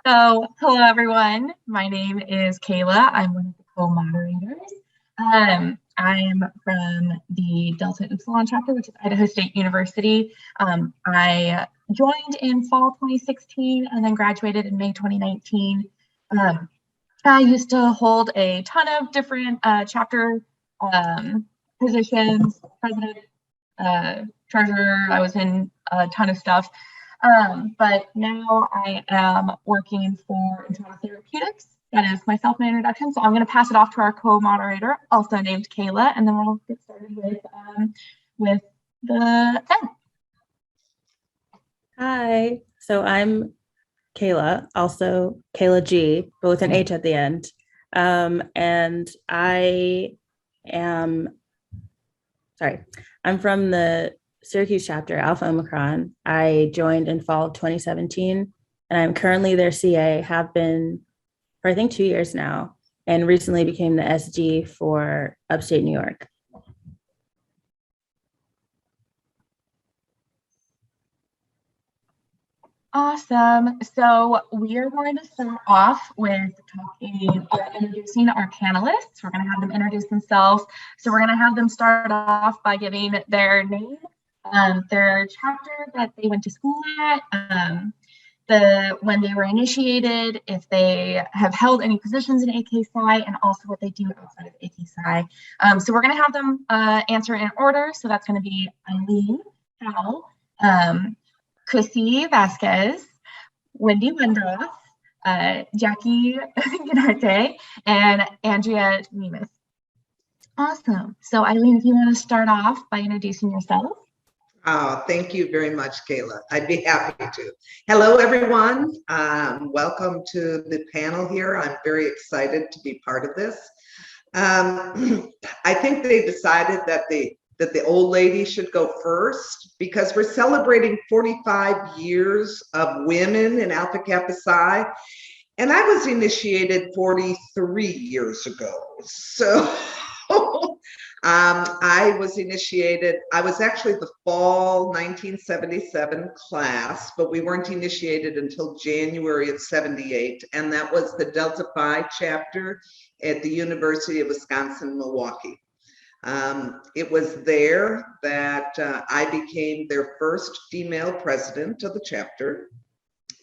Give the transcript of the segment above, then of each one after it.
Hello everyone. My name is Kayla. I'm one of the co-moderators. I'm from the Delta Upsilon chapter, which is Idaho State University. I joined in fall 2016 and then graduated in May 2019. I used to hold a ton of different chapter positions, president, treasurer. I was in a ton of stuff. But now I am working for Entitled Therapeutics. That is my self-made introduction. So I'm going to pass it off to our co-moderator, also named Kayla, and then we'll get started with the event. Hi, so I'm Kayla, also Kayla G, but with an H at the end. And I'm from the Syracuse chapter, Alpha Omicron. I joined in fall of 2017, and I'm currently their CA, have been for I think 2 years now, and recently became the SG for upstate New York. Awesome. So we are going to start off with introducing our panelists. We're going to have them introduce themselves. So we're going to have them start off by giving their name, their chapter that they went to school at, when they were initiated, if they have held any positions in AKPsi, and also what they do outside of AKPsi. So we're going to have them answer in order. So that's going to be Eileen, Hal, Chrissy Vasquez, Wendy Wenderoff, Jacqueline Genarte, and Andrea Nemeth. Awesome. So Eileen, if you want to start off by introducing yourself. Thank you very much, Kayla. I'd be happy to. Hello, everyone. Welcome to the panel here. I'm very excited to be part of this. I think they decided that the old lady should go first because we're celebrating 45 years of women in Alpha Kappa Psi, and I was initiated 43 years ago. So I was initiated, I was actually the fall 1977 class, but we weren't initiated until January of 78, and that was the Delta Phi chapter at the University of Wisconsin-Milwaukee. It was there that I became their first female president of the chapter.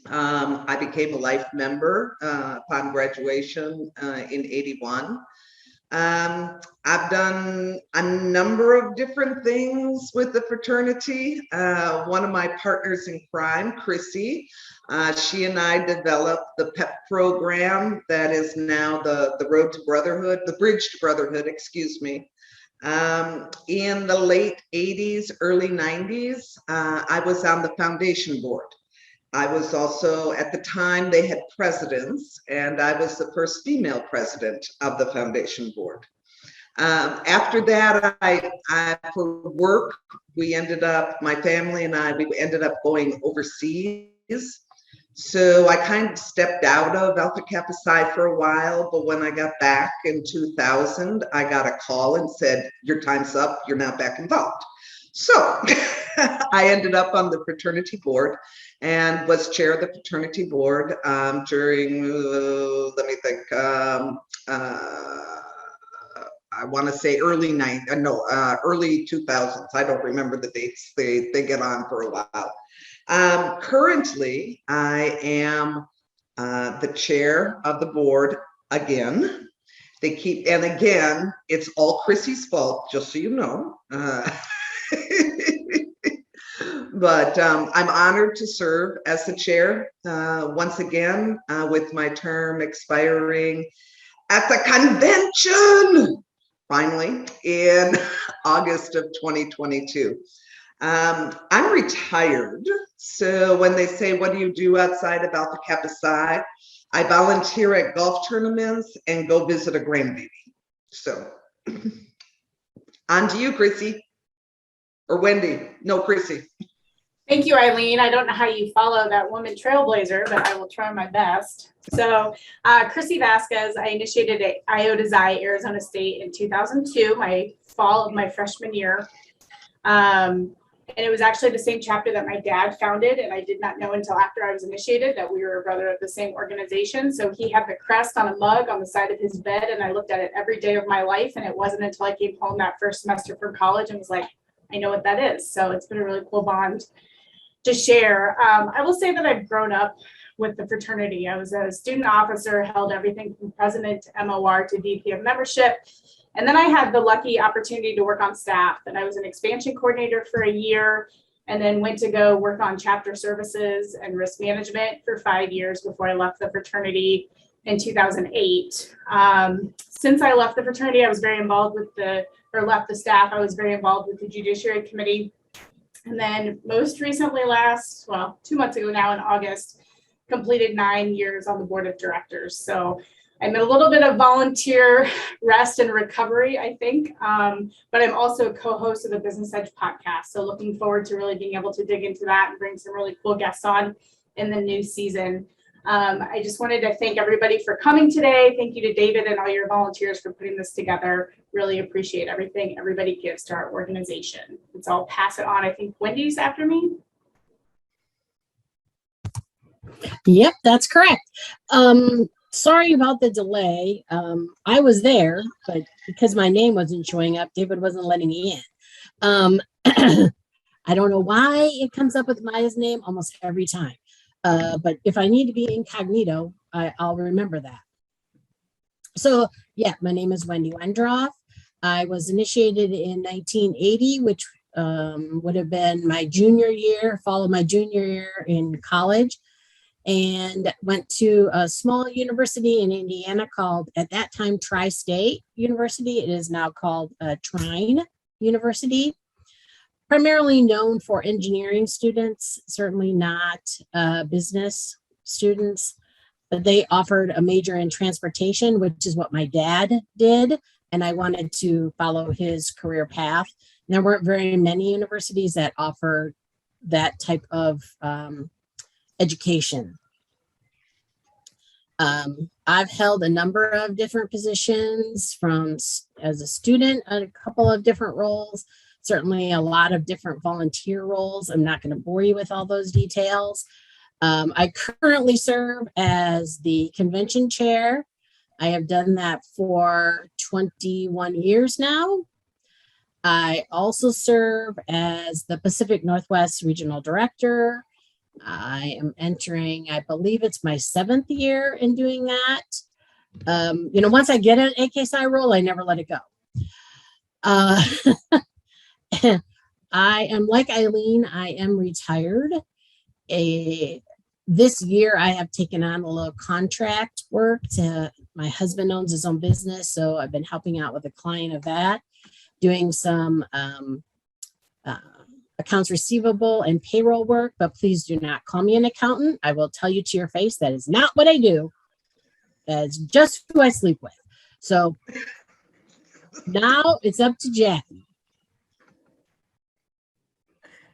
I became a life member upon graduation in 81. I've done a number of different things with the fraternity. One of my partners in crime, Chrissy, she and I developed the PEP program that is now the Road to Brotherhood, the Bridge to Brotherhood, excuse me. In the late 80s, early 90s, I was on the foundation board. I was also, at the time, they had presidents, and I was the first female president of the foundation board. After that, for work, we ended up, my family and I, we ended up going overseas. So I kind of stepped out of Alpha Kappa Psi for a while, but when I got back in 2000, I got a call and said, your time's up, you're not back involved. So I ended up on the fraternity board and was chair of the fraternity board during, let me think, I want to say early 2000s. I don't remember the dates. They get on for a while. Currently, I am the chair of the board again. And again, it's all Chrissy's fault, just so you know. But I'm honored to serve as the chair once again with my term expiring at the convention, finally, in August of 2022. I'm retired, so when they say, what do you do outside of Alpha Kappa Psi? I volunteer at golf tournaments and go visit a grandbaby. So, on to you, Chrissy. Or Wendy. No, Chrissy. Thank you, Eileen. I don't know how you follow that woman trailblazer, but I will try my best. So, Chrissy Vasquez, I initiated at Iota Xi, Arizona State in 2002, my fall of my freshman year. And it was actually the same chapter that my dad founded. And I did not know until after I was initiated that we were a brother of the same organization. So he had the crest on a mug on the side of his bed. And I looked at it every day of my life. And it wasn't until I came home that first semester from college and was like, I know what that is. So it's been a really cool bond to share. I will say that I've grown up with the fraternity. I was a student officer, held everything from president to MOR to VP of membership. And then I had the lucky opportunity to work on staff, and I was an expansion coordinator for a year, and then went to go work on chapter services and risk management for 5 years before I left the fraternity in 2008. Since I left the fraternity, I was very involved with left the staff, I was very involved with the Judiciary Committee. And then most recently 2 months ago now in August, completed 9 years on the board of directors. So I'm in a little bit of volunteer rest and recovery, I think, but I'm also a co-host of the Business Edge podcast. So looking forward to really being able to dig into that and bring some really cool guests on in the new season. I just wanted to thank everybody for coming today. Thank you to David and all your volunteers for putting this together. Really appreciate everything everybody gives to our organization. So I'll pass it on. I think Wendy's after me. Yep, that's correct. Sorry about the delay. I was there, but because my name wasn't showing up, David wasn't letting me in. I don't know why it comes up with Maya's name almost every time. But if I need to be incognito, I'll remember that. So yeah, my name is Wendy Wenderoff. I was initiated in 1980, which would have been my junior year, followed my junior year in college, and went to a small university in Indiana called, at that time, Tri-State University. It is now called Trine University. Primarily known for engineering students, certainly not business students, but they offered a major in transportation, which is what my dad did, and I wanted to follow his career path. And there weren't very many universities that offered that type of education. I've held a number of different positions as a student, a couple of different roles, certainly a lot of different volunteer roles. I'm not going to bore you with all those details. I currently serve as the convention chair. I have done that for 21 years now. I also serve as the Pacific Northwest Regional Director. I am entering, I believe it's my 7th year in doing that. Once I get an AKPsi role, I never let it go. I am like Eileen, I am retired. This year I have taken on a little contract work. My husband owns his own business, so I've been helping out with a client of that, doing some accounts receivable and payroll work, but please do not call me an accountant. I will tell you to your face, that is not what I do. That's just who I sleep with. So now it's up to Jackie.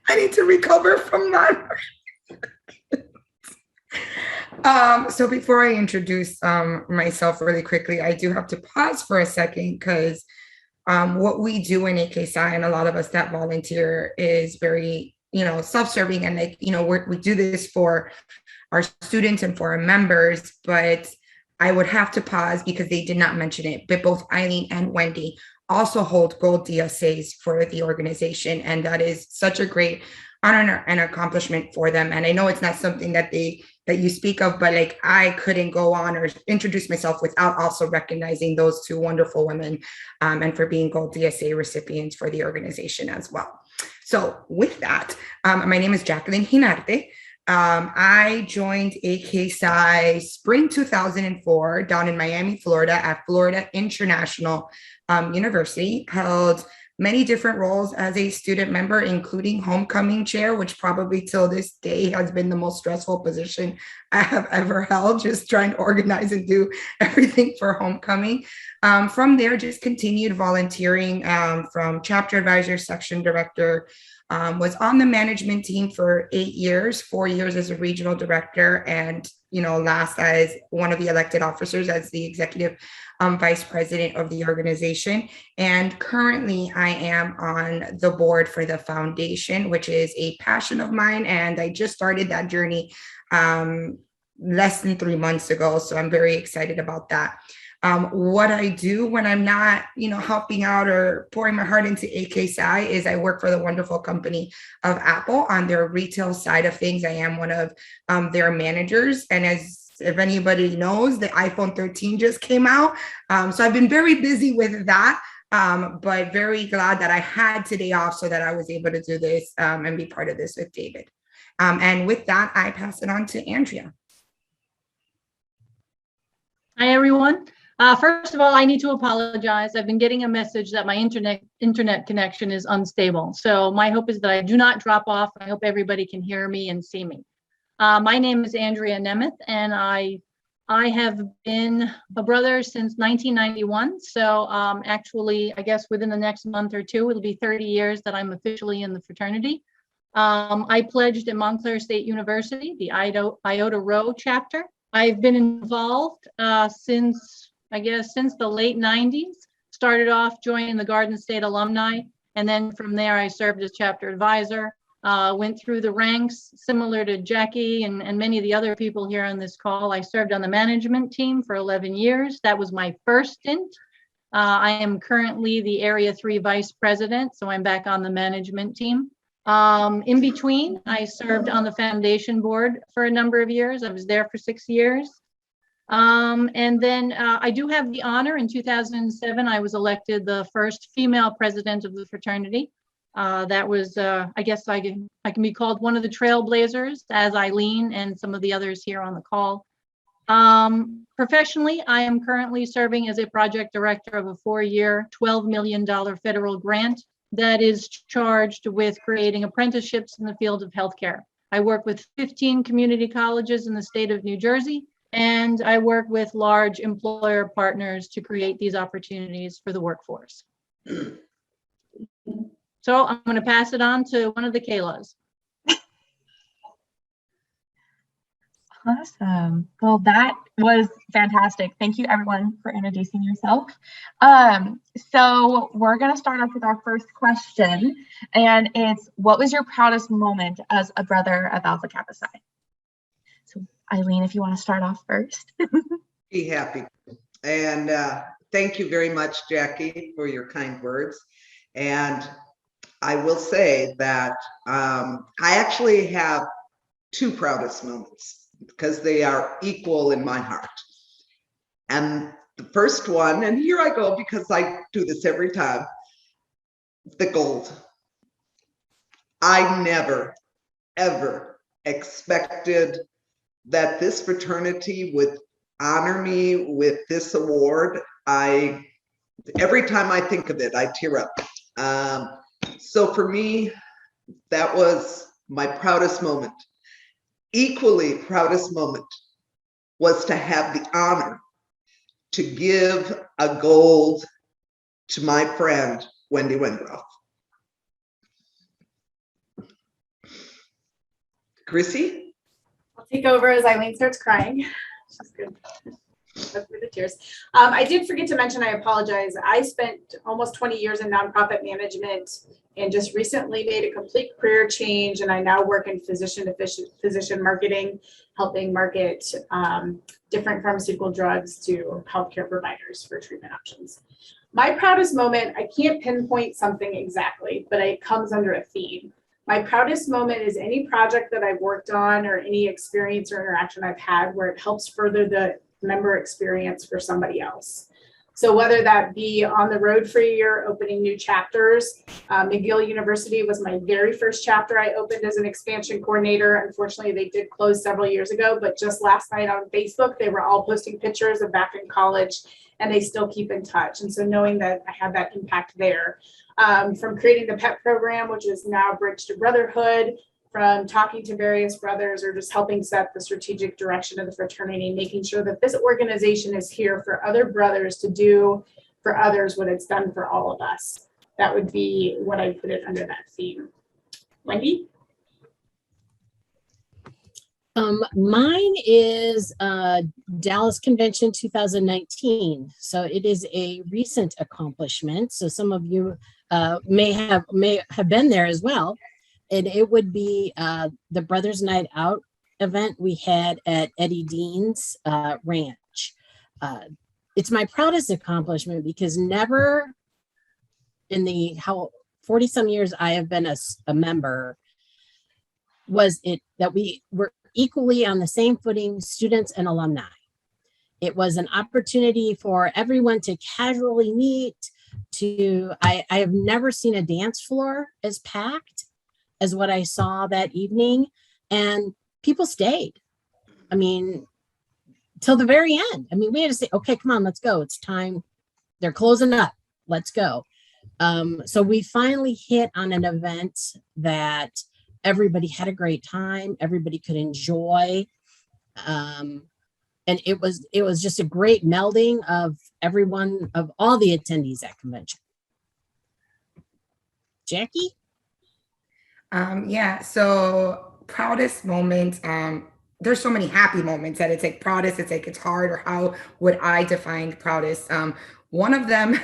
I need to recover from that. So before I introduce myself really quickly, I do have to pause for a second because what we do in AKPsi, and a lot of us that volunteer, is very, self-serving, and we do this for our students and for our members. But I would have to pause because they did not mention it, but both Eileen and Wendy also hold gold DSAs for the organization, and that is such a great honor and accomplishment for them. And I know it's not something that you speak of, but I couldn't go on or introduce myself without also recognizing those two wonderful women, and for being gold DSA recipients for the organization as well. So with that, my name is Jacqueline Genarte. I joined AKPsi spring 2004 down in Miami, Florida at Florida International University. Held many different roles as a student member, including homecoming chair, which probably till this day has been the most stressful position I have ever held, just trying to organize and do everything for homecoming. From there, just continued volunteering, from chapter advisor, section director, Was on the management team for 8 years, 4 years as a regional director, and last as one of the elected officers as the executive vice president of the organization. And currently I am on the board for the foundation, which is a passion of mine. And I just started that journey less than 3 months ago. So I'm very excited about that. What I do when I'm not, helping out or pouring my heart into AKPsi is I work for the wonderful company of Apple on their retail side of things. I am one of their managers. And if anybody knows, the iPhone 13 just came out. So I've been very busy with that, but very glad that I had today off so that I was able to do this and be part of this with David. And with that, I pass it on to Andrea. Hi, everyone. First of all, I need to apologize. I've been getting a message that my internet connection is unstable. So my hope is that I do not drop off. I hope everybody can hear me and see me. My name is Andrea Nemeth, and I have been a brother since 1991. So actually, I guess within the next month or two, it'll be 30 years that I'm officially in the fraternity. I pledged at Montclair State University, the Iota Rho chapter. I've been involved since the late 90s. Started off joining the Garden State alumni, and then from there I served as chapter advisor, went through the ranks similar to Jackie and many of the other people here on this call. I served on the management team for 11 years. That was my first stint. I am currently the Area 3 Vice President, so I'm back on the management team. In between, I served on the foundation board for a number of years. I was there for 6 years. And then I do have the honor. In 2007, I was elected the first female president of the fraternity. That was, I guess I can be called one of the trailblazers, as Eileen and some of the others here on the call. Professionally, I am currently serving as a project director of a 4-year, $12 million federal grant that is charged with creating apprenticeships in the field of healthcare. I work with 15 community colleges in the state of New Jersey, and I work with large employer partners to create these opportunities for the workforce. So I'm going to pass it on to one of the Kaylas. Awesome. Well, that was fantastic. Thank you, everyone, for introducing yourself. So we're going to start off with our first question, and it's, what was your proudest moment as a brother of Alpha Kappa Psi? So Eileen, if you want to start off first. Be happy. And thank you very much, Jackie, for your kind words. And I will say that I actually have 2 proudest moments, because they are equal in my heart. And the first one, and here I go because I do this every time, the gold. I never, ever expected that this fraternity would honor me with this award. Every time I think of it, I tear up. So for me, that was my proudest moment. Equally proudest moment was to have the honor to give a gold to my friend, Wendy Wenderoff. Chrissy? I'll take over as Eileen starts crying. She's good. Through the tears. I did forget to mention, I apologize. I spent almost 20 years in nonprofit management and just recently made a complete career change. And I now work in physician marketing, helping market different pharmaceutical drugs to healthcare providers for treatment options. My proudest moment, I can't pinpoint something exactly, but it comes under a theme. My proudest moment is any project that I've worked on or any experience or interaction I've had where it helps further the member experience for somebody else. So whether that be on the road for a year, opening new chapters, McGill University was my very first chapter I opened as an expansion coordinator. Unfortunately, they did close several years ago, but just last night on Facebook, they were all posting pictures of back in college, and they still keep in touch. And so knowing that I had that impact there, from creating the PEP program, which is now Bridge to Brotherhood, from talking to various brothers or just helping set the strategic direction of the fraternity, making sure that this organization is here for other brothers to do for others what it's done for all of us. That would be what I put it under that theme. Wendy? Mine is Dallas Convention 2019. So it is a recent accomplishment. So some of you may have been there as well. And it would be the Brothers Night Out event we had at Eddie Dean's ranch. It's my proudest accomplishment because never in the 40 some years I have been a member was it that we were equally on the same footing, students and alumni. It was an opportunity for everyone to casually meet. I have never seen a dance floor as packed as what I saw that evening, and people stayed. I mean, till the very end. I mean, we had to say, okay, come on, let's go. It's time. They're closing up. Let's go. So we finally hit on an event that everybody had a great time. Everybody could enjoy. And it was just a great melding of everyone, of all the attendees at convention. Jackie? Yeah, so proudest moments, there's so many happy moments that it's like proudest, it's like it's hard, or how would I define proudest? One of them,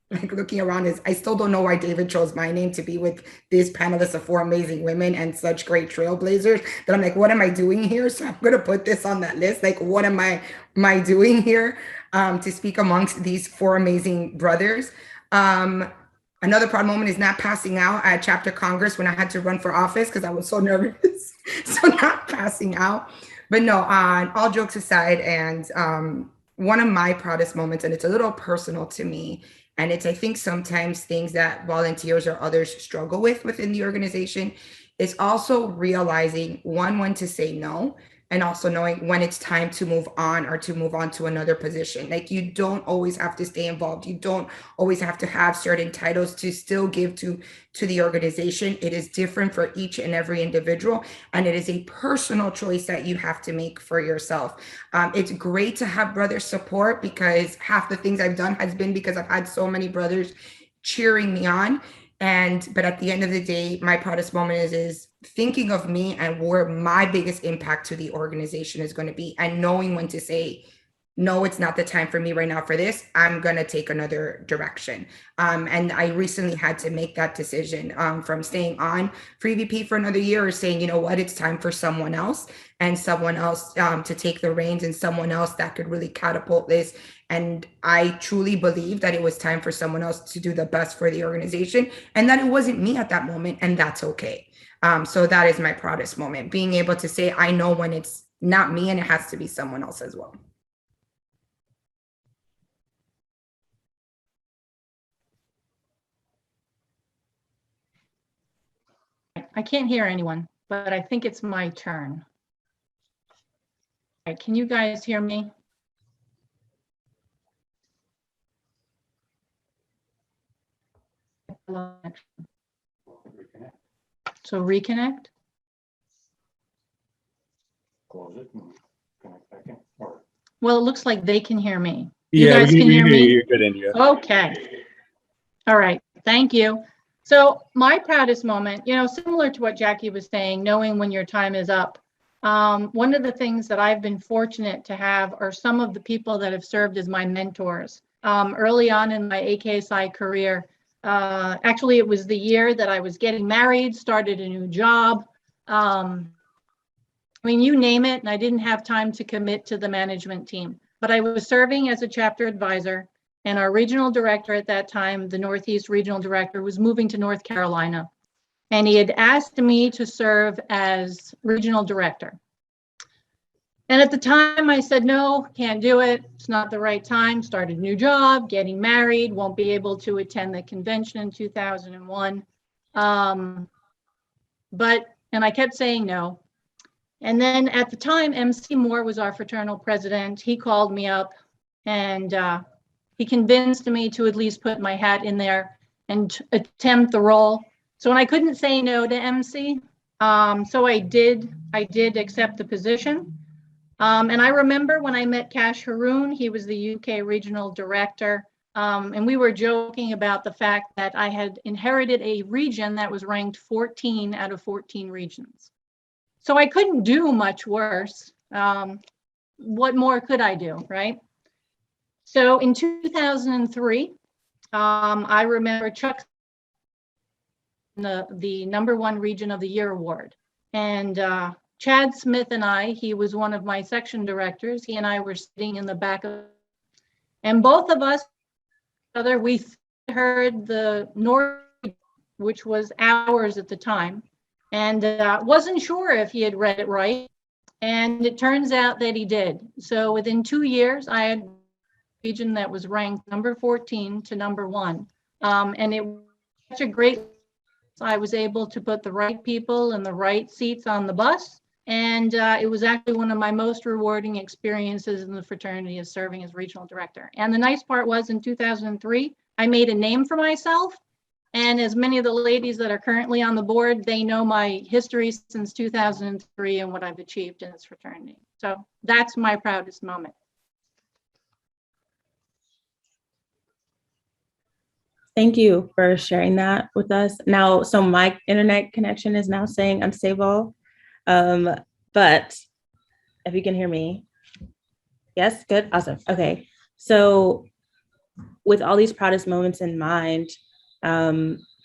like looking around, is I still don't know why David chose my name to be with these panelists of 4 amazing women and such great trailblazers, that I'm like, what am I doing here? So I'm gonna put this on that list. Like, what am I doing here to speak amongst these 4 amazing brothers? Another proud moment is not passing out at Chapter Congress when I had to run for office because I was so nervous. So not passing out. But no, all jokes aside, and one of my proudest moments, and it's a little personal to me, and it's, I think, sometimes things that volunteers or others struggle with within the organization, is also realizing when to say no, and also knowing when it's time to move on, or to move on to another position. Like, you don't always have to stay involved. You don't always have to have certain titles to still give to the organization. It is different for each and every individual, and it is a personal choice that you have to make for yourself. It's great to have brother support, because half the things I've done has been because I've had so many brothers cheering me on. But at the end of the day, my proudest moment is thinking of me and where my biggest impact to the organization is going to be, and knowing when to say, no, it's not the time for me right now for this. I'm going to take another direction. And I recently had to make that decision from staying on for EVP for another year, or saying, you know what, it's time for someone else, and someone else to take the reins, and someone else that could really catapult this. And I truly believe that it was time for someone else to do the best for the organization, and that it wasn't me at that moment, and that's okay. So that is my proudest moment, being able to say, I know when it's not me and it has to be someone else as well. I can't hear anyone, but I think it's my turn. All right, can you guys hear me? So reconnect. Close it and connect back in. Or... Well, it looks like they can hear me. Yeah, you guys can hear me? You're good, India. Okay. All right. Thank you. So my proudest moment, similar to what Jackie was saying, knowing when your time is up. One of the things that I've been fortunate to have are some of the people that have served as my mentors. Early on in my AKPsi career, actually, it was the year that I was getting married, started a new job. I mean, you name it, and I didn't have time to commit to the management team. But I was serving as a chapter advisor, and our regional director at that time, the Northeast regional director, was moving to North Carolina. And he had asked me to serve as regional director. And at the time I said, no, can't do it. It's not the right time. Started a new job, getting married, won't be able to attend the convention in 2001. And I kept saying no. And then at the time, MC Moore was our fraternal president. He called me up, and he convinced me to at least put my hat in there and attempt the role. So when I couldn't say no to MC, so I did accept the position. And I remember when I met Cash Haroon, he was the UK regional director. And we were joking about the fact that I had inherited a region that was ranked 14 out of 14 regions. So I couldn't do much worse. What more could I do, right? So in 2003, I remember Chuck the #1 Region of the Year award. And Chad Smith and I, he was one of my section directors. He and I were sitting in the back of, and both of us, we heard the North, which was ours at the time, and wasn't sure if he had read it right. And it turns out that he did. So within 2 years, I had a region that was ranked number 14 to number 1. And it was such a great, I was able to put the right people in the right seats on the bus. And it was actually one of my most rewarding experiences in the fraternity, is serving as regional director. And the nice part was, in 2003, I made a name for myself. And as many of the ladies that are currently on the board, they know my history since 2003 and what I've achieved in this fraternity. So that's my proudest moment. Thank you for sharing that with us. Now, so my internet connection is now saying unstable, but if you can hear me. Yes, good, awesome, okay. So with all these proudest moments in mind,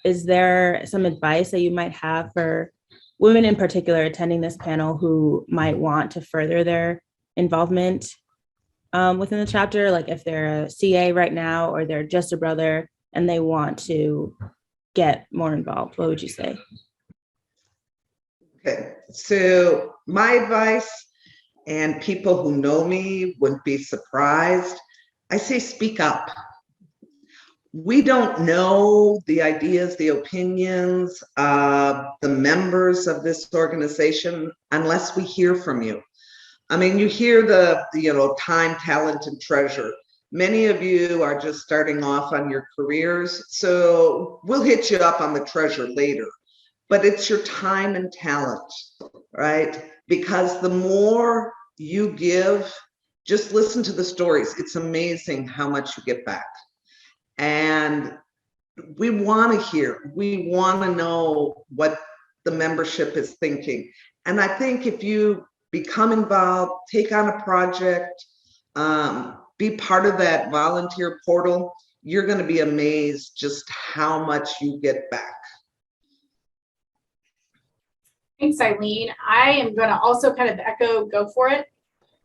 is there some advice that you might have for women in particular attending this panel who might want to further their involvement within the chapter? Like if they're a CA right now, or they're just a brother and they want to get more involved, what would you say? Okay, so my advice, and people who know me would be surprised, I say speak up. We don't know the ideas, the opinions of the members of this organization unless we hear from you. I mean, you hear the time, talent, and treasure. Many of you are just starting off on your careers, so we'll hit you up on the treasure later. But it's your time and talent, right? Because the more you give, just listen to the stories. It's amazing how much you get back. And we want to hear, we want to know what the membership is thinking. And I think if you become involved, take on a project, be part of that volunteer portal, you're going to be amazed just how much you get back. Thanks, Eileen. I am going to also kind of echo, go for it.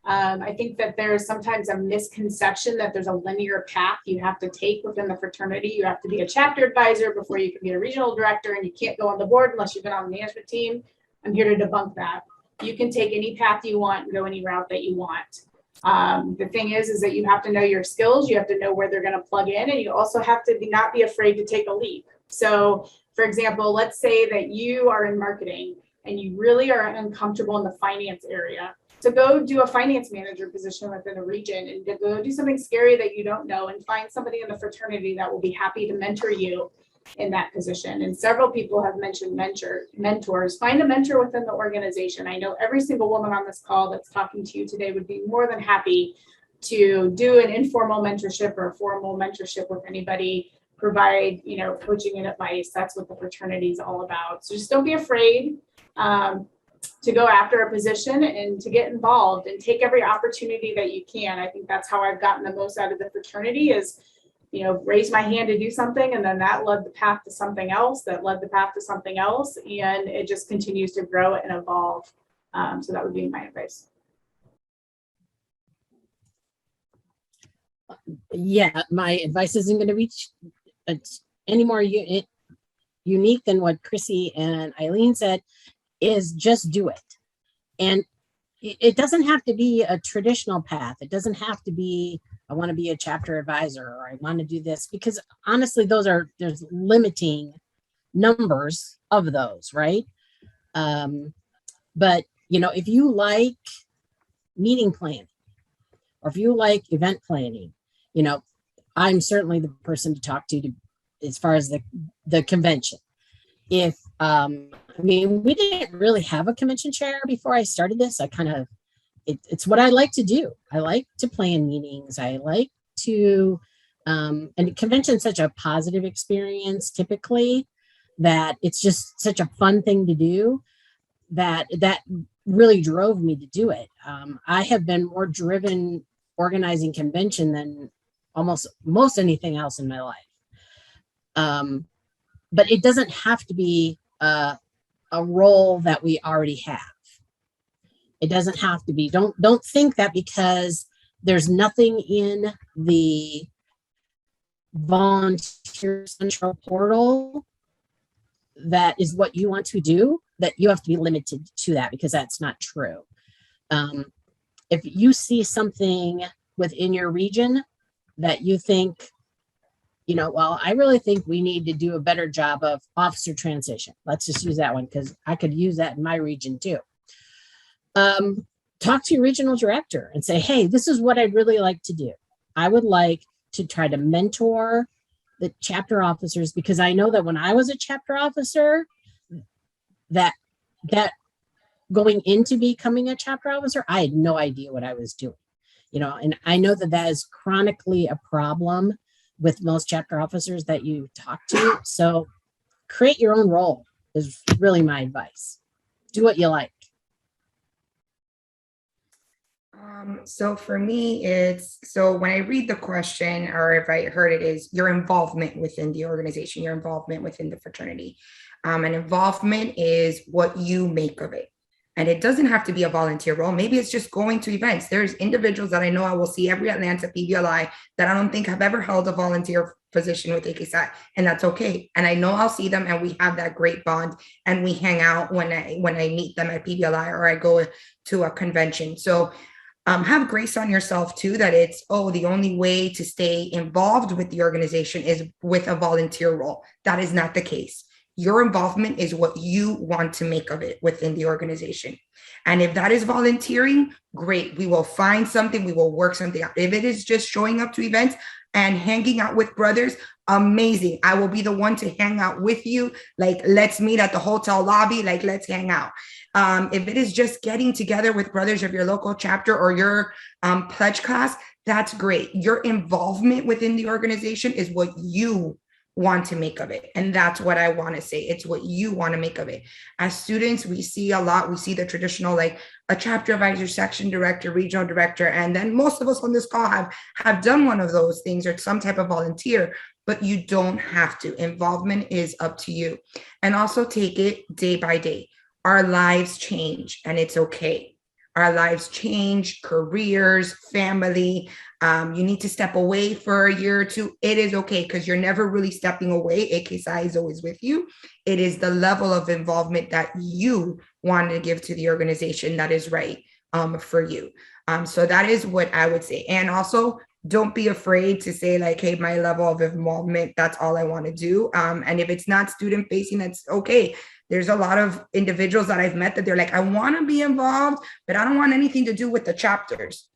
I think that there's sometimes a misconception that there's a linear path you have to take within the fraternity. You have to be a chapter advisor before you can be a regional director, and you can't go on the board unless you've been on the management team. I'm here to debunk that. You can take any path you want and go any route that you want. The thing is that you have to know your skills, you have to know where they're going to plug in, and you also have to not be afraid to take a leap. So, for example, let's say that you are in marketing and you really are uncomfortable in the finance area. So go do a finance manager position within a region, and to go do something scary that you don't know, and find somebody in the fraternity that will be happy to mentor you in that position. And several people have mentioned mentors. Find a mentor within the organization. I know every single woman on this call that's talking to you today would be more than happy to do an informal mentorship or a formal mentorship with anybody, provide, coaching and advice. That's what the fraternity is all about. So just don't be afraid to go after a position and to get involved and take every opportunity that you can. I think that's how I've gotten the most out of the fraternity is, raise my hand to do something, and then that led the path to something else, that led the path to something else, and it just continues to grow and evolve. So that would be my advice. Yeah, my advice isn't going to be any more unique than what Chrissy and Eileen said. Is just do it. And it doesn't have to be a traditional path. It doesn't have to be, I want to be a chapter advisor, or I want to do this, because honestly, there's limiting numbers of those, right? But if you like meeting planning, or if you like event planning, I'm certainly the person to talk to as far as the convention. If we didn't really have a convention chair before I started this. I kind of, it's what I like to do. I like to plan meetings. I like to And convention is such a positive experience typically that it's just such a fun thing to do that really drove me to do it. I have been more driven organizing convention than almost most anything else in my life. But it doesn't have to be a role that we already have. It doesn't have to be. Don't think that because there's nothing in the volunteer central portal that is what you want to do, that you have to be limited to that, because that's not true. If you see something within your region that you think, well, I really think we need to do a better job of officer transition. Let's just use that one because I could use that in my region too. Talk to your regional director and say, hey, this is what I'd really like to do. I would like to try to mentor the chapter officers, because I know that when I was a chapter officer, that going into becoming a chapter officer, I had no idea what I was doing, and I know that is chronically a problem with most chapter officers that you talk to. So create your own role is really my advice. Do what you like. So for me, so when I read the question, or if I heard it, is your involvement within the organization, your involvement within the fraternity. And involvement is what you make of it. And it doesn't have to be a volunteer role. Maybe it's just going to events. There's individuals that I know I will see every Atlanta PBLI that I don't think have ever held a volunteer position with AKPsi, and that's okay. And I know I'll see them and we have that great bond and we hang out when I meet them at PBLI or I go to a convention. So have grace on yourself too, that it's, the only way to stay involved with the organization is with a volunteer role. That is not the case. Your involvement is what you want to make of it within the organization. And if that is volunteering, great. We will find something, we will work something out. If it is just showing up to events and hanging out with brothers, amazing. I will be the one to hang out with you. Like, let's meet at the hotel lobby, like, let's hang out. If it is just getting together with brothers of your local chapter or your pledge class, that's great. Your involvement within the organization is what you want to make of it. And that's what I want to say. It's what you want to make of it. As students, we see a lot. We see the traditional, like a chapter advisor, section director, regional director. And then most of us on this call have done one of those things or some type of volunteer, but you don't have to. Involvement is up to you. And also take it day by day. Our lives change and it's okay. Our lives change, careers, family. You need to step away for a year or two. It is okay, because you're never really stepping away. AKPsi is always with you. It is the level of involvement that you want to give to the organization that is right for you. So that is what I would say. And also, don't be afraid to say like, hey, my level of involvement, that's all I want to do. And if it's not student facing, that's okay. There's a lot of individuals that I've met that they're like, I want to be involved, but I don't want anything to do with the chapters.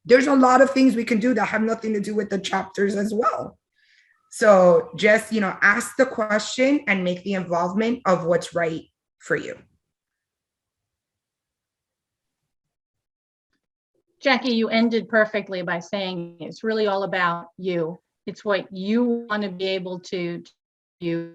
There's a lot of things we can do that have nothing to do with the chapters as well. So just, ask the question and make the involvement of what's right for you. Jackie, you ended perfectly by saying it's really all about you. It's what you want to be able to do,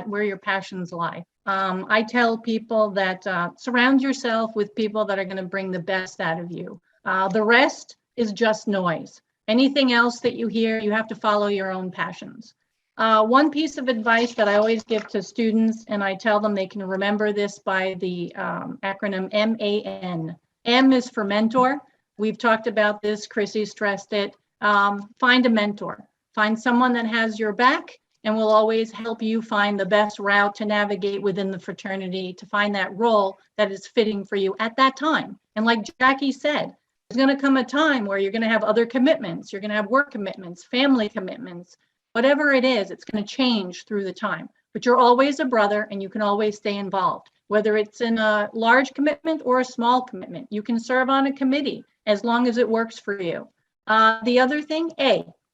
where your passions lie. I tell people that surround yourself with people that are going to bring the best out of you. The rest is just noise. Anything else that you hear, you have to follow your own passions. One piece of advice that I always give to students, and I tell them they can remember this by the acronym MAN. M is for mentor. We've talked about this. Chrissy stressed it. Find a mentor. Find someone that has your back and will always help you find the best route to navigate within the fraternity, to find that role that is fitting for you at that time. And like Jackie said, there's going to come a time where you're going to have other commitments. You're going to have work commitments, family commitments, whatever it is, it's going to change through the time. But you're always a brother and you can always stay involved, whether it's in a large commitment or a small commitment. You can serve on a committee as long as it works for you. The other thing,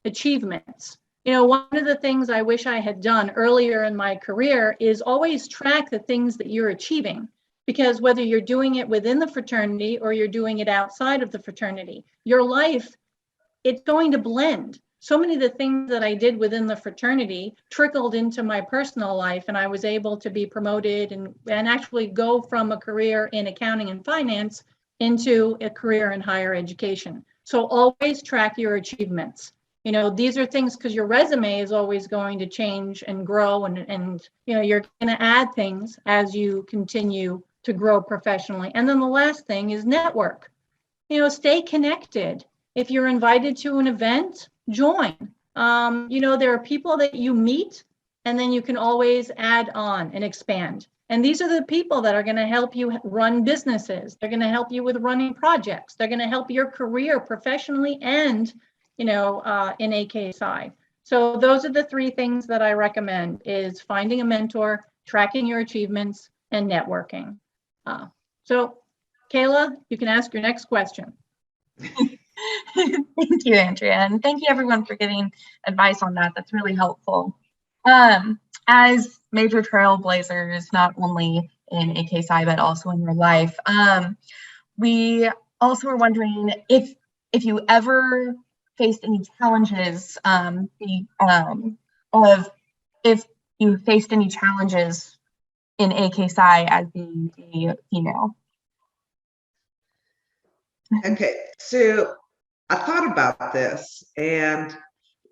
achievements. One of the things I wish I had done earlier in my career is always track the things that you're achieving, because whether you're doing it within the fraternity or you're doing it outside of the fraternity, your life it's going to blend. So many of the things that I did within the fraternity trickled into my personal life, and I was able to be promoted and actually go from a career in accounting and finance into a career in higher education. So always track your achievements. You know, these are things, because your resume is always going to change and grow, and you know, you're going to add things as you continue to grow professionally. And then the last thing is network. You know, stay connected. If you're invited to an event, join. You know, there are people that you meet, and then you can always add on and expand. And these are the people that are going to help you run businesses. They're going to help you with running projects. They're going to help your career professionally and, you know, in AKPsi. So those are the three things that I recommend: is finding a mentor, tracking your achievements, and networking. So Kayla, you can ask your next question. Thank you, Andrea, and thank you everyone for giving advice on that. That's really helpful. As major trailblazers, not only in AKPsi but also in your life, we also were wondering if you ever faced any challenges, of if you faced any challenges in AKPsi as being a female. Okay, so I thought about this, and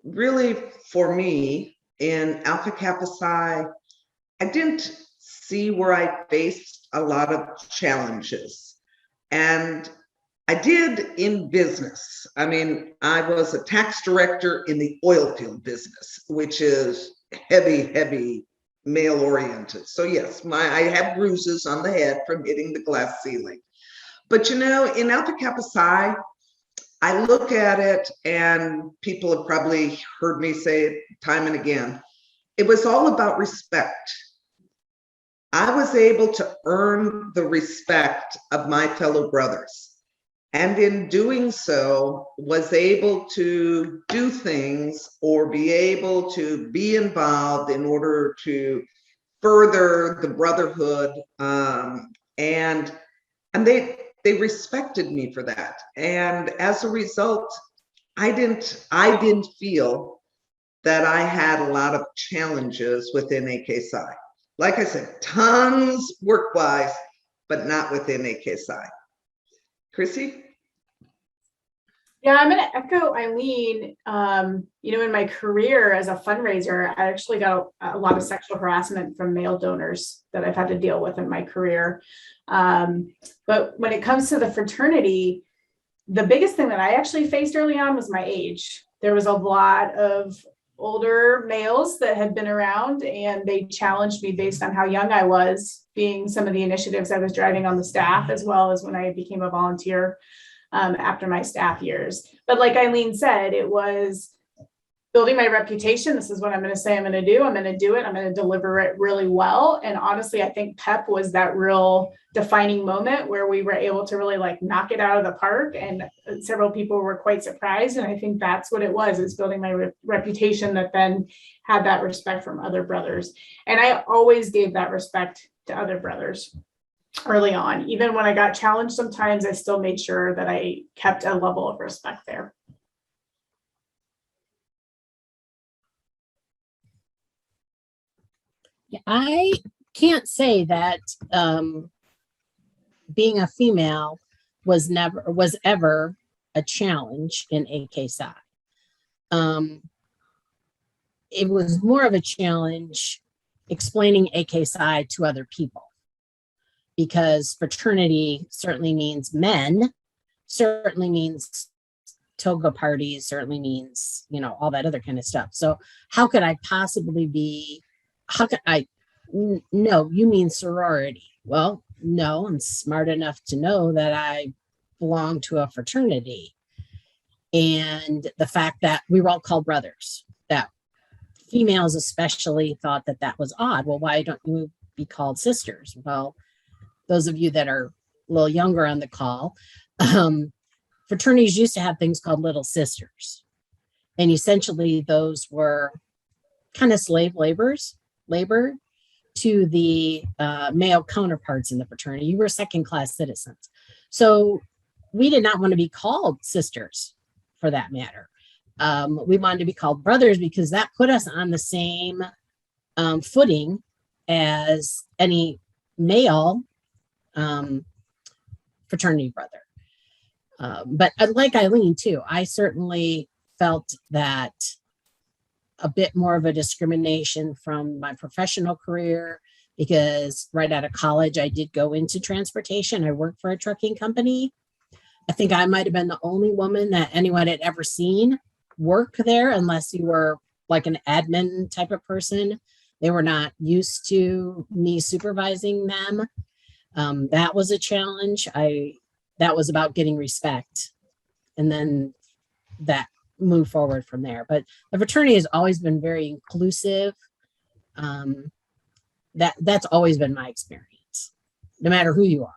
really for me in Alpha Kappa Psi, I didn't see where I faced a lot of challenges. And I did in business. I mean, I was a tax director in the oil field business, which is heavy male oriented. So yes, I have bruises on the head from hitting the glass ceiling. But you know, in Alpha Kappa Psi, I look at it, and people have probably heard me say it time and again, it was all about respect. I was able to earn the respect of my fellow brothers. And in doing so, was able to do things or be able to be involved in order to further the brotherhood. And they respected me for that. And as a result, I didn't feel that I had a lot of challenges within AKPsi. Like I said, tons work-wise, but not within AKPsi. Chrissy? Yeah, I'm going to echo Eileen. You know, in my career as a fundraiser, I actually got a lot of sexual harassment from male donors that I've had to deal with in my career. But when it comes to the fraternity, the biggest thing that I actually faced early on was my age. There was a lot of older males that had been around, and they challenged me based on how young I was, being some of the initiatives I was driving on the staff, as well as when I became a volunteer after my staff years. But like Eileen said, it was building my reputation. This is what I'm going to say I'm going to do. I'm going to do it. I'm going to deliver it really well. And honestly, I think PEP was that real defining moment where we were able to really like knock it out of the park. And several people were quite surprised. And I think that's what it was, is building my reputation that then had that respect from other brothers. And I always gave that respect to other brothers early on. Even when I got challenged, sometimes I still made sure that I kept a level of respect there. I can't say that being a female was ever a challenge in AKPsi. It was more of a challenge explaining AKPsi to other people, because fraternity certainly means men, certainly means toga parties, certainly means, you know, all that other kind of stuff. So how could I possibly be, no, you mean sorority. Well, no, I'm smart enough to know that I belong to a fraternity. And the fact that we were all called brothers, that females especially thought that that was odd. Well, why don't you be called sisters? Well, those of you that are a little younger on the call, fraternities used to have things called little sisters. And essentially those were kind of slave labor to the male counterparts in the fraternity. You were second-class citizens. So we did not want to be called sisters for that matter. We wanted to be called brothers because that put us on the same footing as any male fraternity brother. But like Eileen too, I certainly felt that a bit more of a discrimination from my professional career, because right out of college, I did go into transportation. I worked for a trucking company. I think I might have been the only woman that anyone had ever seen work there, unless you were like an admin type of person. They were not used to me supervising them. That was a challenge. That was about getting respect. And then that move forward from there. But the fraternity has always been very inclusive. That's always been my experience, no matter who you are.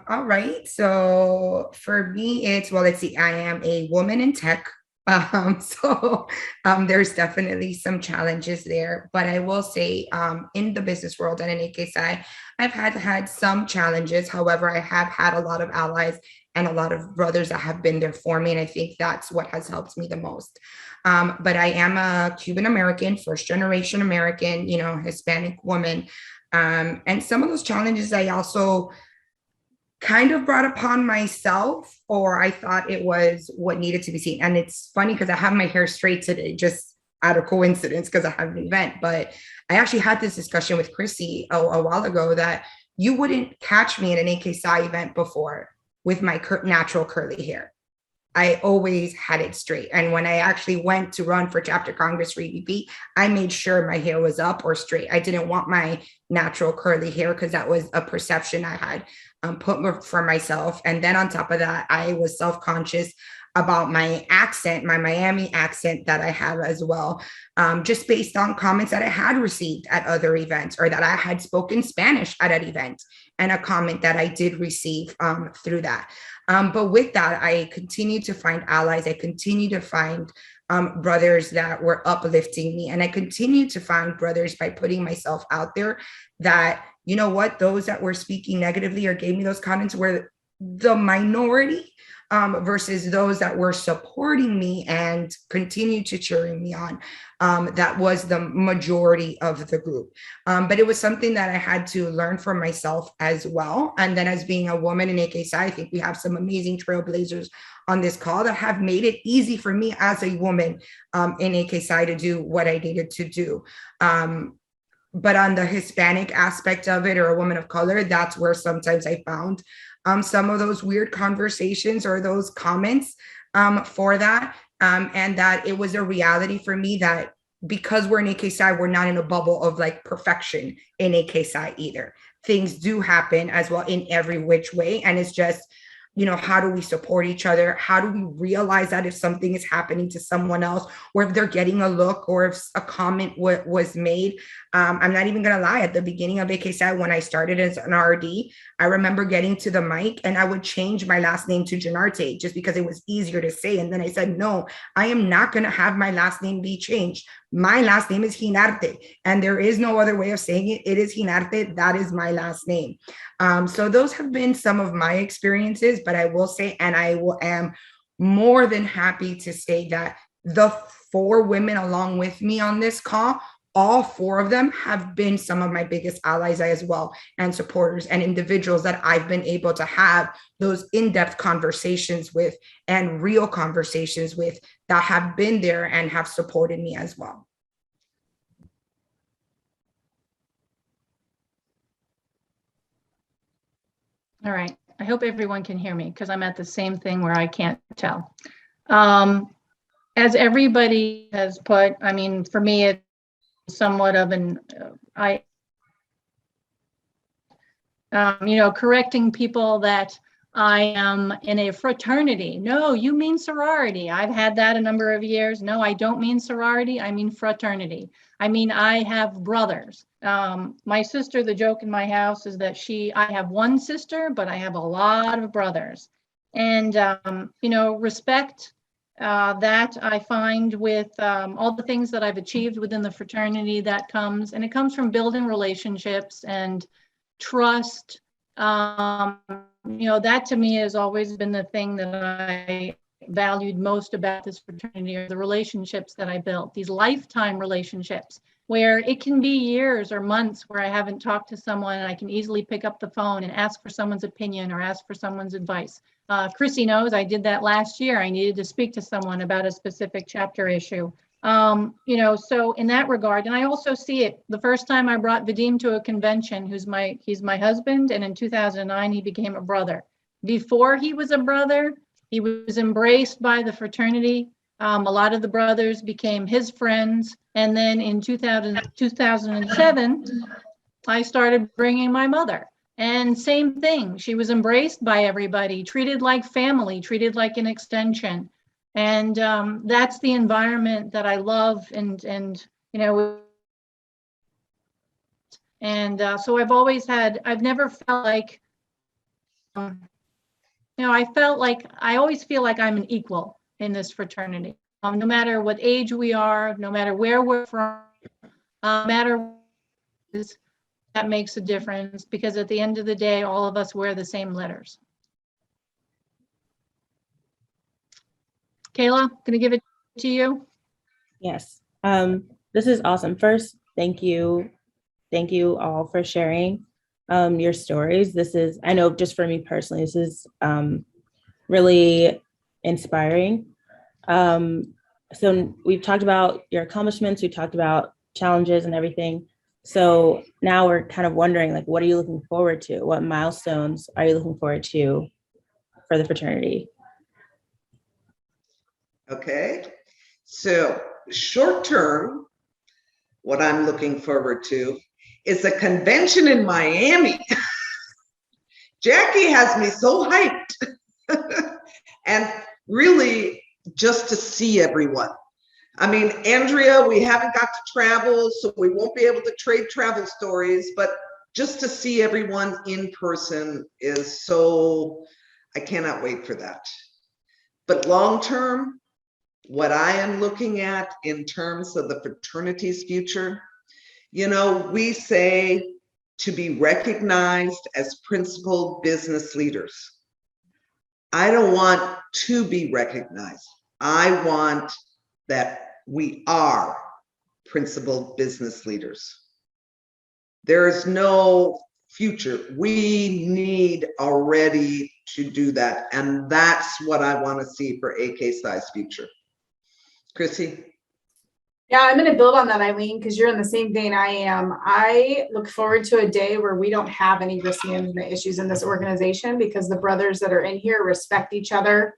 All right. So for me, let's see, I am a woman in tech. There's definitely some challenges there, but I will say in the business world and in AKPsi, I've had some challenges. However, I have had a lot of allies and a lot of brothers that have been there for me. And I think that's what has helped me the most. But I am a Cuban American, first generation American, Hispanic woman. And some of those challenges I also kind of brought upon myself, or I thought it was what needed to be seen. And it's funny because I have my hair straight today, just out of coincidence, because I have an event. But I actually had this discussion with Chrissy a while ago that you wouldn't catch me at an AKPsi event before with my natural curly hair. I always had it straight. And when I actually went to run for chapter Congress for EVP, I made sure my hair was up or straight. I didn't want my natural curly hair because that was a perception I had put for myself. And then on top of that, I was self-conscious about my accent, my Miami accent that I have as well, just based on comments that I had received at other events, or that I had spoken Spanish at an event, and a comment that I did receive through that. But with that, I continue to find allies. I continue to find brothers that were uplifting me. And I continue to find brothers by putting myself out there that, you know what, those that were speaking negatively or gave me those comments were the minority versus those that were supporting me and continue to cheering me on. That was the majority of the group. But it was something that I had to learn for myself as well. And then as being a woman in AKPsi, I think we have some amazing trailblazers on this call that have made it easy for me as a woman in AKPsi to do what I needed to do. But on the Hispanic aspect of it, or a woman of color, that's where sometimes I found some of those weird conversations or those comments for that. And that it was a reality for me that because we're in AKPsi, we're not in a bubble of like perfection in AKPsi either. Things do happen as well in every which way. And it's just, how do we support each other? How do we realize that if something is happening to someone else, or if they're getting a look, or if a comment was made? I'm not even going to lie. At the beginning of AKPsi, when I started as an RD, I remember getting to the mic and I would change my last name to Genarte just because it was easier to say. And then I said, no, I am not going to have my last name be changed. My last name is Genarte, and there is no other way of saying it. It is Genarte. That is my last name. So those have been some of my experiences, but I will say, and am more than happy to say that the 4 women along with me on this call, all 4 of them have been some of my biggest allies as well, and supporters and individuals that I've been able to have those in-depth conversations with and real conversations with, that have been there and have supported me as well. All right. I hope everyone can hear me because I'm at the same thing where I can't tell. As everybody has put, I mean, for me, it's somewhat of an, correcting people that I am in a fraternity. No, you mean sorority. I've had that a number of years. No, I don't mean sorority. I mean fraternity. I mean, I have brothers. My sister, the joke in my house is that I have one sister, but I have a lot of brothers. And, respect that I find with all the things that I've achieved within the fraternity, that comes, and it comes from building relationships and trust, That to me has always been the thing that I valued most about this fraternity, are the relationships that I built, these lifetime relationships, where it can be years or months where I haven't talked to someone and I can easily pick up the phone and ask for someone's opinion or ask for someone's advice. Chrissy knows I did that last year. I needed to speak to someone about a specific chapter issue. So in that regard, and I also see it, the first time I brought Vadim to a convention, he's my husband, and in 2009, he became a brother. Before he was a brother, he was embraced by the fraternity. A lot of the brothers became his friends. And then in 2007, I started bringing my mother. And same thing, she was embraced by everybody, treated like family, treated like an extension. And that's the environment that I love. So I've never felt like, I always feel like I'm an equal in this fraternity. No matter what age we are, no matter where we're from, no matter that makes a difference, because at the end of the day, all of us wear the same letters. Kayla, gonna give it to you. Yes, this is awesome. First, thank you all for sharing your stories. This is, I know just for me personally, this is really inspiring. So we've talked about your accomplishments, we talked about challenges and everything. So now we're kind of wondering, like, what are you looking forward to? What milestones are you looking forward to for the fraternity? Okay, so short term, what I'm looking forward to is a convention in Miami. Jackie has me so hyped. And really just to see everyone. I mean, Andrea, we haven't got to travel, so we won't be able to trade travel stories, but just to see everyone in person is so, I cannot wait for that. But long term, what I am looking at in terms of the fraternity's future, we say to be recognized as principal business leaders. I don't want to be recognized. I want that we are principal business leaders. There is no future. We need already to do that. And that's what I want to see for AKPsi's future. Chrissy? Yeah, I'm going to build on that, Eileen, because you're in the same vein I am. I look forward to a day where we don't have any risk management issues in this organization, because the brothers that are in here respect each other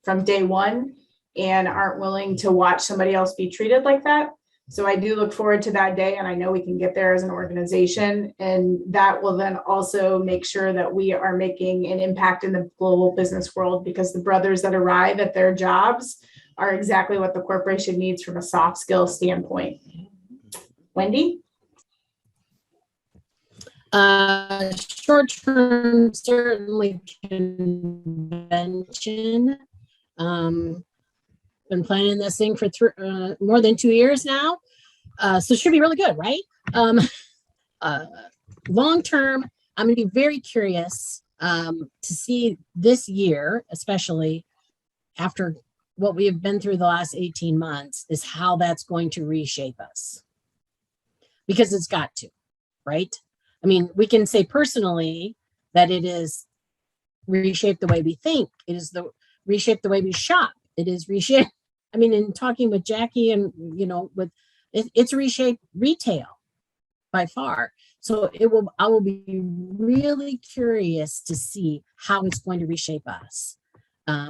from day one and aren't willing to watch somebody else be treated like that. So I do look forward to that day, and I know we can get there as an organization, and that will then also make sure that we are making an impact in the global business world, because the brothers that arrive at their jobs are exactly what the corporation needs from a soft skill standpoint. Wendy? Short term, certainly convention. Been planning this thing for more than 2 years now. So it should be really good, right? Long term, I'm going to be very curious to see this year, especially after what we have been through the last 18 months, is how that's going to reshape us. Because it's got to, right? I mean, we can say personally that it is reshaped the way we think. It is reshaped the way we shop. It is reshaped. I mean, in talking with Jackie and, it's reshaped retail by far. So I will be really curious to see how it's going to reshape us.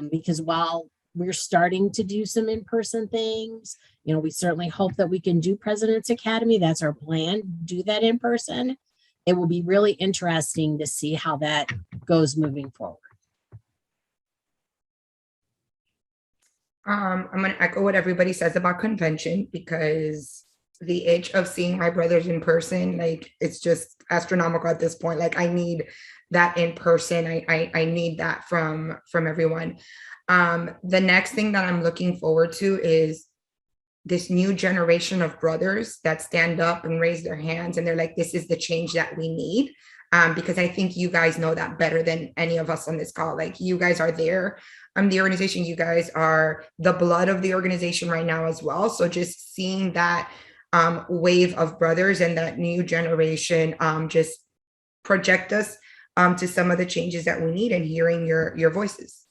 Because while we're starting to do some in-person things, we certainly hope that we can do President's Academy. That's our plan, do that in person. It will be really interesting to see how that goes moving forward. I'm going to echo what everybody says about convention, because the itch of seeing my brothers in person, like, it's just astronomical at this point. Like, I need that in person. I need that from everyone. The next thing that I'm looking forward to is this new generation of brothers that stand up and raise their hands, and they're like, this is the change that we need. because I think you guys know that better than any of us on this call. Like, you guys are there. The organization, you guys are the blood of the organization right now as well. So just seeing that wave of brothers and that new generation just project us to some of the changes that we need, and hearing your voices.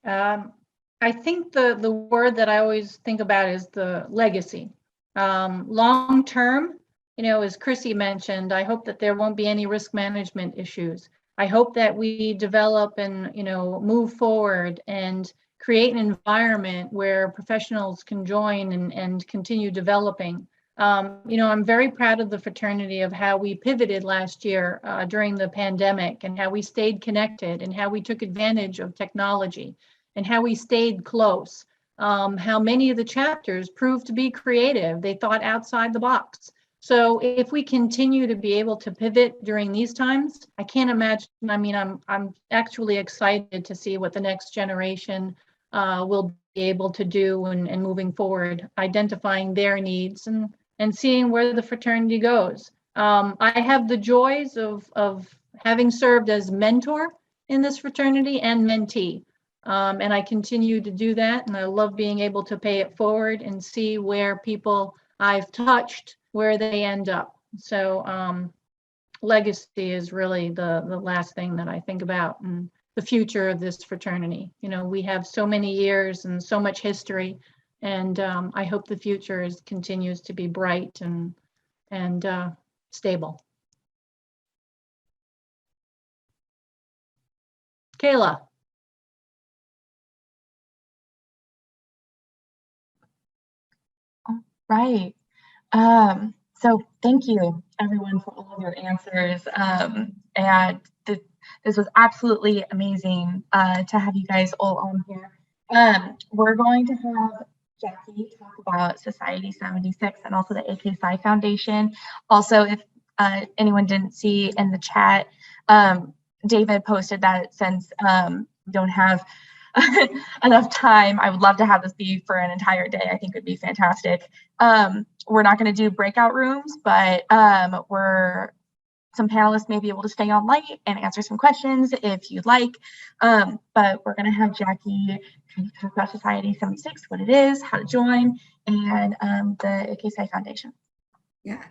I think the word that I always think about is the legacy. Long term, as Chrissy mentioned, I hope that there won't be any risk management issues. I hope that we develop and, move forward and create an environment where professionals can join and continue developing. I'm very proud of the fraternity, of how we pivoted last year during the pandemic, and how we stayed connected, and how we took advantage of technology, and how we stayed close. How many of the chapters proved to be creative. They thought outside the box. So if we continue to be able to pivot during these times, I can't imagine. I'm actually excited to see what the next generation will be able to do and moving forward, identifying their needs and seeing where the fraternity goes. I have the joys of having served as mentor in this fraternity and mentee. And I continue to do that. And I love being able to pay it forward and see where people I've touched, where they end up. So legacy is really the last thing that I think about, and the future of this fraternity. We have so many years and so much history, and I hope the future continues to be bright and stable. Kayla. Right. So thank you, everyone, for all of your answers. And this was absolutely amazing to have you guys all on here. We're going to have Jackie talk about Society 76 and also the AKPsi Foundation. Also, if anyone didn't see in the chat, David posted that since we don't have enough time, I would love to have this be for an entire day. I think it would be fantastic. We're not going to do breakout rooms, but some panelists may be able to stay on late and answer some questions if you'd like. But we're going to have Jackie kind of talk about Society 76, what it is, how to join, and the AKPsi Foundation. Yeah.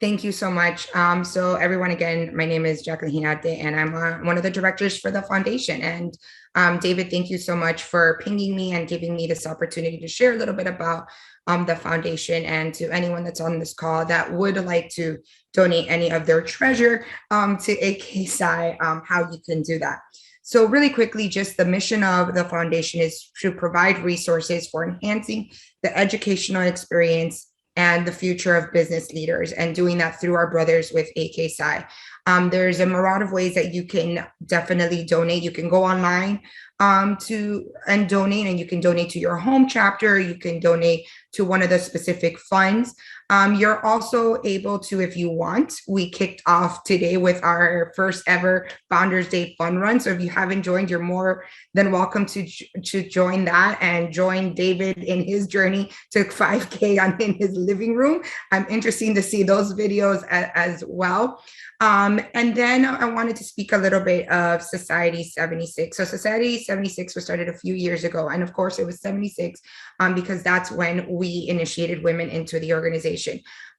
Thank you so much. So everyone, again, my name is Jacqueline Genarte, and I'm one of the directors for the foundation. And David, thank you so much for pinging me and giving me this opportunity to share a little bit about the foundation. And to anyone that's on this call that would like to donate any of their treasure to AKPsi, how you can do that. So really quickly, just the mission of the foundation is to provide resources for enhancing the educational experience and the future of business leaders, and doing that through our brothers with AKPsi. There's a myriad of ways that you can definitely donate. You can go online and donate, and you can donate to your home chapter. You can donate to one of the specific funds. You're also able to, if you want, we kicked off today with our first ever Founders Day fun run. So if you haven't joined, you're more than welcome to join that and join David in his journey to 5K in his living room. I'm interested to see those videos as well. And then I wanted to speak a little bit of Society 76. So Society 76 was started a few years ago. And of course it was 76 because that's when we initiated women into the organization.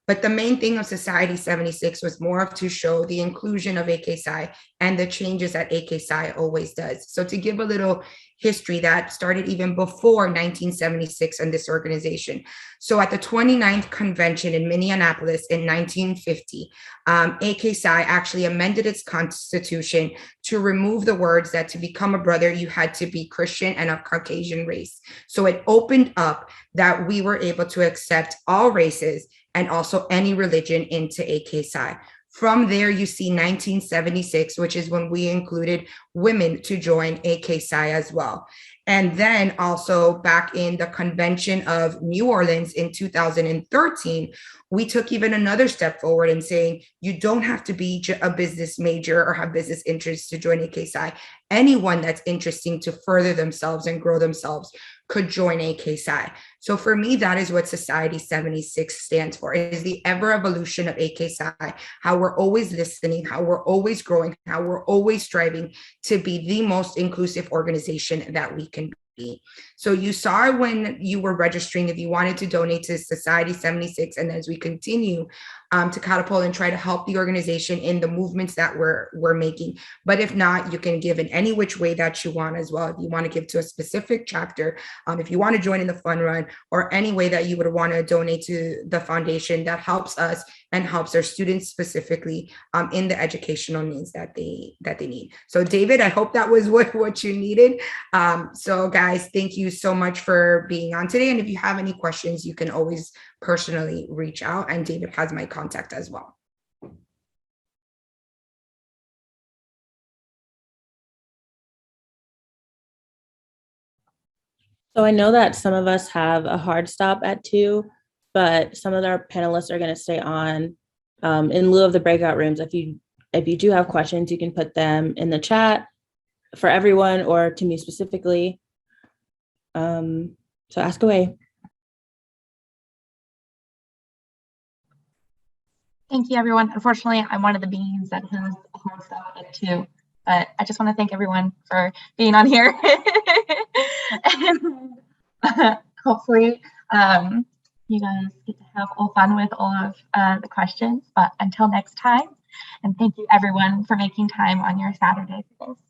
But the main thing of Society 76 was more of to show the inclusion of AKPsi and the changes that AKPsi always does. So to give a little history, that started even before 1976 in this organization. So at the 29th convention in Minneapolis in 1950, AKPsi actually amended its constitution to remove the words that to become a brother, you had to be Christian and of Caucasian race. So it opened up that we were able to accept all races and also any religion into AKPsi. From there, you see 1976, which is when we included women to join AKPsi as well. And then also back in the convention of New Orleans in 2013, we took even another step forward in saying, you don't have to be a business major or have business interests to join AKPsi. Anyone that's interesting to further themselves and grow themselves could join AKPsi. So for me, that is what Society 76 stands for. It is the ever evolution of AKPsi, how we're always listening, how we're always growing, how we're always striving to be the most inclusive organization that we can be. So you saw when you were registering, if you wanted to donate to Society 76, and as we continue to catapult and try to help the organization in the movements that we're making. But if not, you can give in any which way that you want as well. If you want to give to a specific chapter, if you want to join in the fun run, or any way that you would want to donate to the foundation, that helps us and helps our students specifically in the educational needs that they need. So David, I hope that was what you needed. So guys, thank you so much for being on today. And if you have any questions, you can always personally reach out, and David has my contact as well. So I know that some of us have a hard stop at 2, but some of our panelists are going to stay on in lieu of the breakout rooms. If you do have questions, you can put them in the chat for everyone or to me specifically. So ask away. Thank you, everyone. Unfortunately, I'm one of the beings that has a hard stop at 2, but I just want to thank everyone for being on here. And hopefully, you guys get to have all fun with all of the questions. But until next time, and thank you, everyone, for making time on your Saturday for this.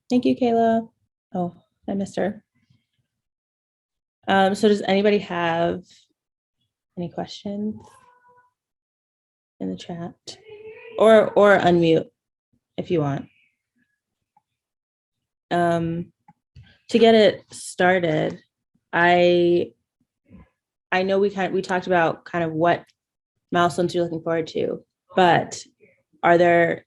Thank you, Kayla. Oh, I missed her. So does anybody have any questions in the chat, or unmute if you want? To get it started, I know we talked about kind of what milestones you're looking forward to, but are there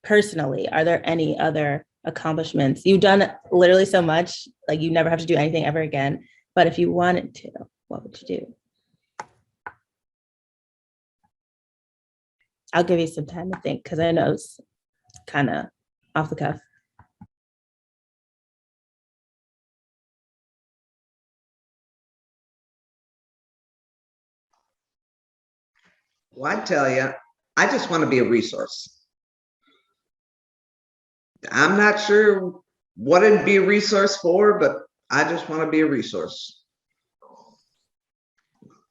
any other accomplishments? You've done literally so much, like you never have to do anything ever again, but if you wanted to, what would you do? I'll give you some time to think, because I know it's kind of off the cuff. Well, I tell you, I just want to be a resource. I'm not sure what it'd be a resource for, but I just want to be a resource.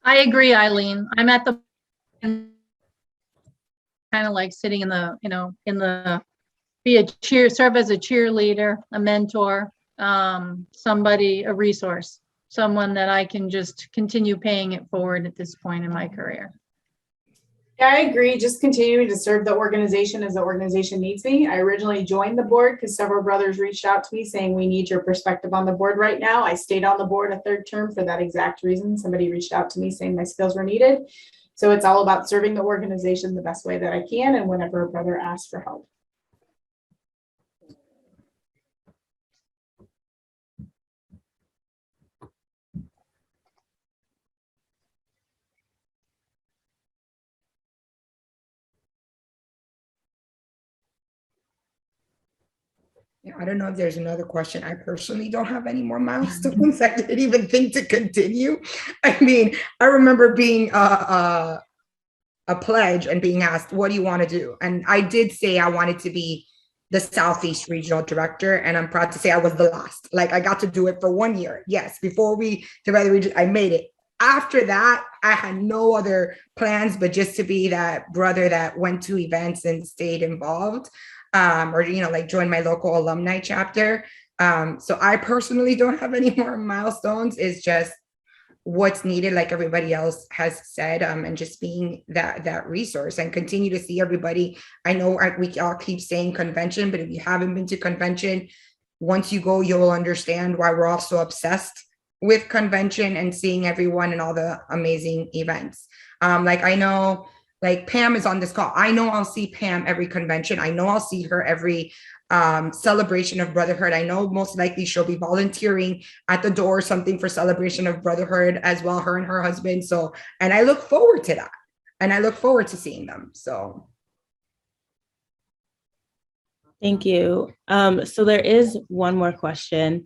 I agree, Eileen. I'm at the kind of like sitting in the, serve as a cheerleader, a mentor, somebody, a resource, someone that I can just continue paying it forward at this point in my career. Yeah, I agree. Just continuing to serve the organization as the organization needs me. I originally joined the board because several brothers reached out to me saying, we need your perspective on the board right now. I stayed on the board a 3rd term for that exact reason. Somebody reached out to me saying my skills were needed. So it's all about serving the organization the best way that I can, and whenever a brother asks for help. I don't know if there's another question. I personally don't have any more milestones. I didn't even think to continue. I mean, I remember being a pledge and being asked, what do you want to do? And I did say I wanted to be the Southeast Regional Director, and I'm proud to say I was the last. Like, I got to do it for 1 year. Yes, before we divided the region, I made it. After that, I had no other plans but just to be that brother that went to events and stayed involved. Or, like join my local alumni chapter. So I personally don't have any more milestones. It's just what's needed, like everybody else has said, and just being that resource and continue to see everybody. I know we all keep saying convention, but if you haven't been to convention, once you go, you'll understand why we're all so obsessed with convention and seeing everyone and all the amazing events. Like I know, like Pam is on this call. I know I'll see Pam every convention. I know I'll see her every celebration of brotherhood. I know most likely she'll be volunteering at the door, something for celebration of brotherhood as well, her and her husband. So, and I look forward to that. And I look forward to seeing them. So. Thank you. So there is one more question.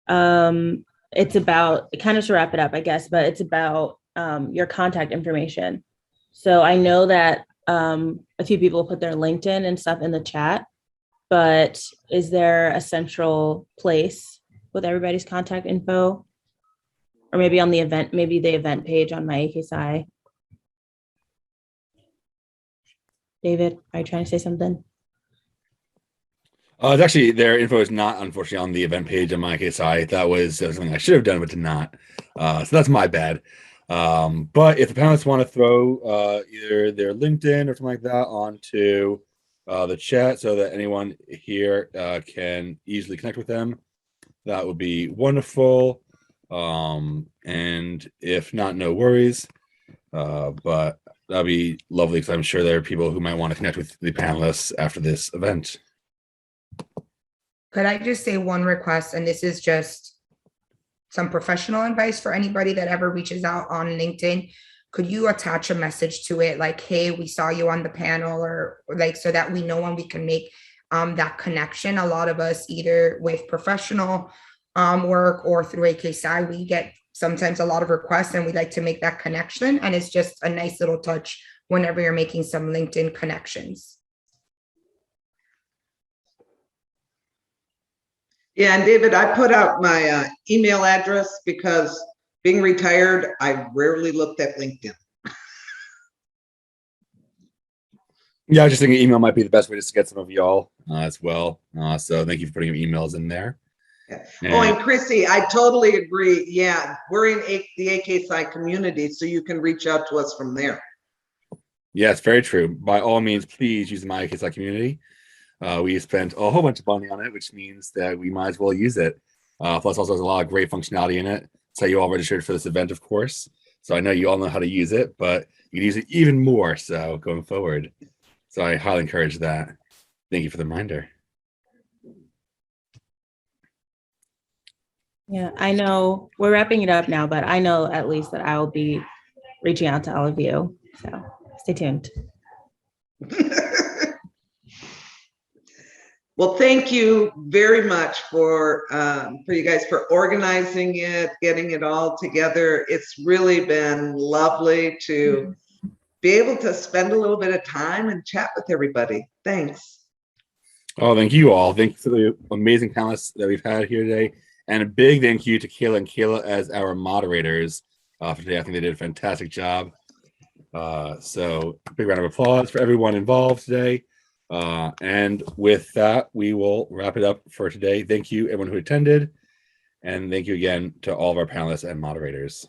It's about, kind of to wrap it up, I guess, but it's about your contact information. So I know that a few people put their LinkedIn and stuff in the chat, but is there a central place with everybody's contact info? Or maybe on the event, maybe the event page on my AKPsi. David, are you trying to say something? It's actually, their info is not, unfortunately, on the event page on my AKPsi. That was something I should have done, but did not. So that's my bad. But if the panelists want to throw either their LinkedIn or something like that onto the chat so that anyone here can easily connect with them, that would be wonderful. And if not, no worries. But that'd be lovely because I'm sure there are people who might want to connect with the panelists after this event. Could I just say one request, and this is just some professional advice for anybody that ever reaches out on LinkedIn? Could you attach a message to it like, hey, we saw you on the panel, or like, so that we know when we can make that connection? A lot of us, either with professional work or through AKPsi, we get sometimes a lot of requests and we like to make that connection. And it's just a nice little touch whenever you're making some LinkedIn connections. Yeah, and David, I put out my email address because being retired, I rarely looked at LinkedIn. Yeah, I was just thinking email might be the best way just to get some of y'all as well. So thank you for putting your emails in there. Yeah. Oh, and Chrissy, I totally agree. Yeah, we're in the AKPsi community, so you can reach out to us from there. Yes, very true. By all means, please use the My AKPsi community. We spent a whole bunch of money on it, which means that we might as well use it. Plus, also has a lot of great functionality in it. So you all registered for this event, of course. So I know you all know how to use it, but you can use it even more so going forward. So I highly encourage that. Thank you for the reminder. Yeah, I know we're wrapping it up now, but I know at least that I will be reaching out to all of you. So stay tuned. Well, thank you very much for you guys for organizing it, getting it all together. It's really been lovely to be able to spend a little bit of time and chat with everybody. Thanks. Oh, thank you all. Thank you for the amazing panelists that we've had here today. And a big thank you to Kayla and Kayla as our moderators for today. I think they did a fantastic job. So big round of applause for everyone involved today. And with that, we will wrap it up for today. Thank you, everyone who attended. And thank you again to all of our panelists and moderators.